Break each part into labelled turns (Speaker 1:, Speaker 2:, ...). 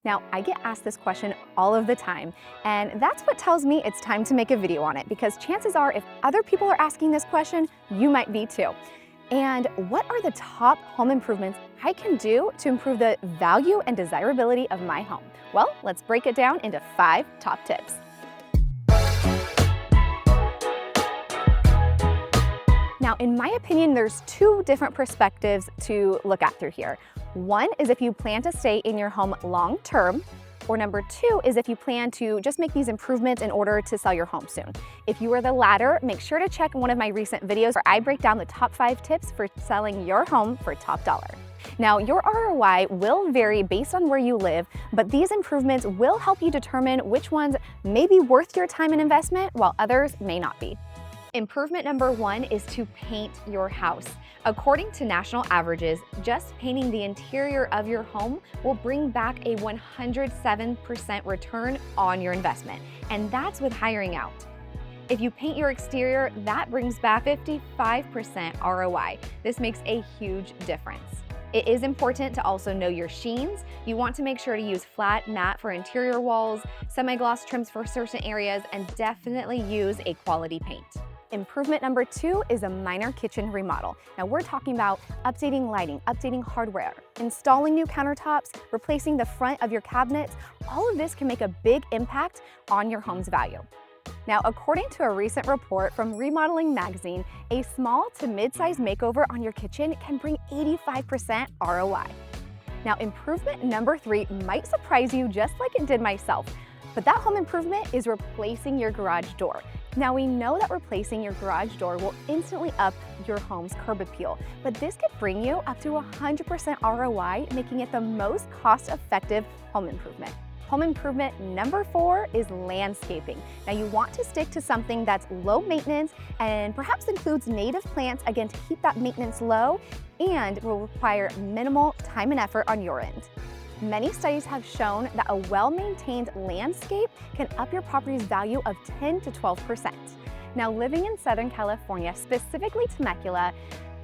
Speaker 1: Now, I get asked this question all of the time, and that's what tells me it's time to make a video on it, because chances are if other people are asking this question, you might be too. And what are the top home improvements I can do to improve the value and desirability of my home? Well, let's break it down into 5 top tips. Now, in my opinion, there's 2 different perspectives to look at through here. One is if you plan to stay in your home long term, or number 2 is if you plan to just make these improvements in order to sell your home soon. If you are the latter, make sure to check one of my recent videos where I break down the top 5 tips for selling your home for top dollar. Now, your ROI will vary based on where you live, but these improvements will help you determine which ones may be worth your time and investment while others may not be. Improvement number 1 is to paint your house. According to national averages, just painting the interior of your home will bring back a 107% return on your investment, and that's with hiring out. If you paint your exterior, that brings back 55% ROI. This makes a huge difference. It is important to also know your sheens. You want to make sure to use flat matte for interior walls, semi-gloss trims for certain areas, and definitely use a quality paint. Improvement number 2 is a minor kitchen remodel. Now we're talking about updating lighting, updating hardware, installing new countertops, replacing the front of your cabinets. All of this can make a big impact on your home's value. Now, according to a recent report from Remodeling Magazine, a small to mid-size makeover on your kitchen can bring 85% ROI. Now, improvement number 3 might surprise you just like it did myself, but that home improvement is replacing your garage door. Now, we know that replacing your garage door will instantly up your home's curb appeal, but this could bring you up to 100% ROI, making it the most cost-effective home improvement. Home improvement number 4 is landscaping. Now, you want to stick to something that's low maintenance and perhaps includes native plants, again, to keep that maintenance low and will require minimal time and effort on your end. Many studies have shown that a well-maintained landscape can up your property's value of 10 to 12%. Now, living in Southern California, specifically Temecula,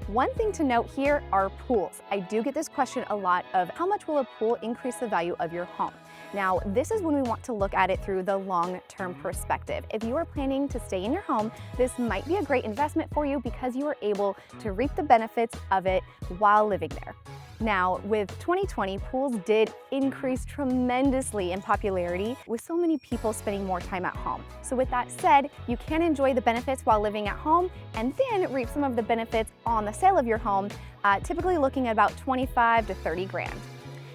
Speaker 1: one thing to note here are pools. I do get this question a lot of how much will a pool increase the value of your home? Now, this is when we want to look at it through the long-term perspective. If you are planning to stay in your home, this might be a great investment for you because you are able to reap the benefits of it while living there. Now, with 2020, pools did increase tremendously in popularity with so many people spending more time at home. So with that said, you can enjoy the benefits while living at home and then reap some of the benefits on the sale of your home, typically looking at about 25 to 30 grand.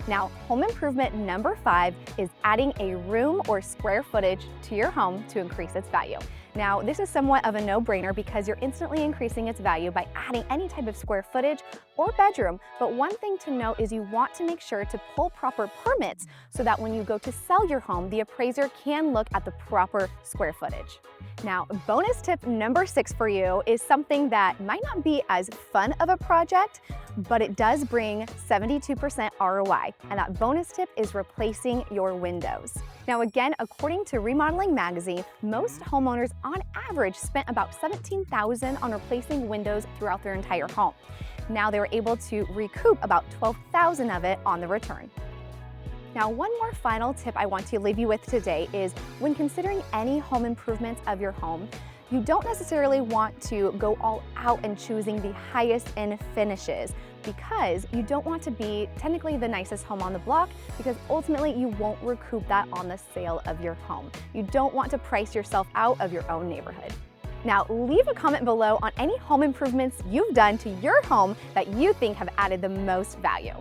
Speaker 1: Now, home improvement number 5 is adding a room or square footage to your home to increase its value. Now, this is somewhat of a no-brainer because you're instantly increasing its value by adding any type of square footage or bedroom. But one thing to note is you want to make sure to pull proper permits so that when you go to sell your home, the appraiser can look at the proper square footage. Now, bonus tip number 6 for you is something that might not be as fun of a project, but it does bring 72% ROI. And that bonus tip is replacing your windows. Now, again, according to Remodeling Magazine, most homeowners on average spent about $17,000 on replacing windows throughout their entire home. Now, they were able to recoup about $12,000 of it on the return. Now, one more final tip I want to leave you with today is when considering any home improvements of your home, you don't necessarily want to go all out and choosing the highest end finishes because you don't want to be technically the nicest home on the block because ultimately you won't recoup that on the sale of your home. You don't want to price yourself out of your own neighborhood. Now, leave a comment below on any home improvements you've done to your home that you think have added the most value.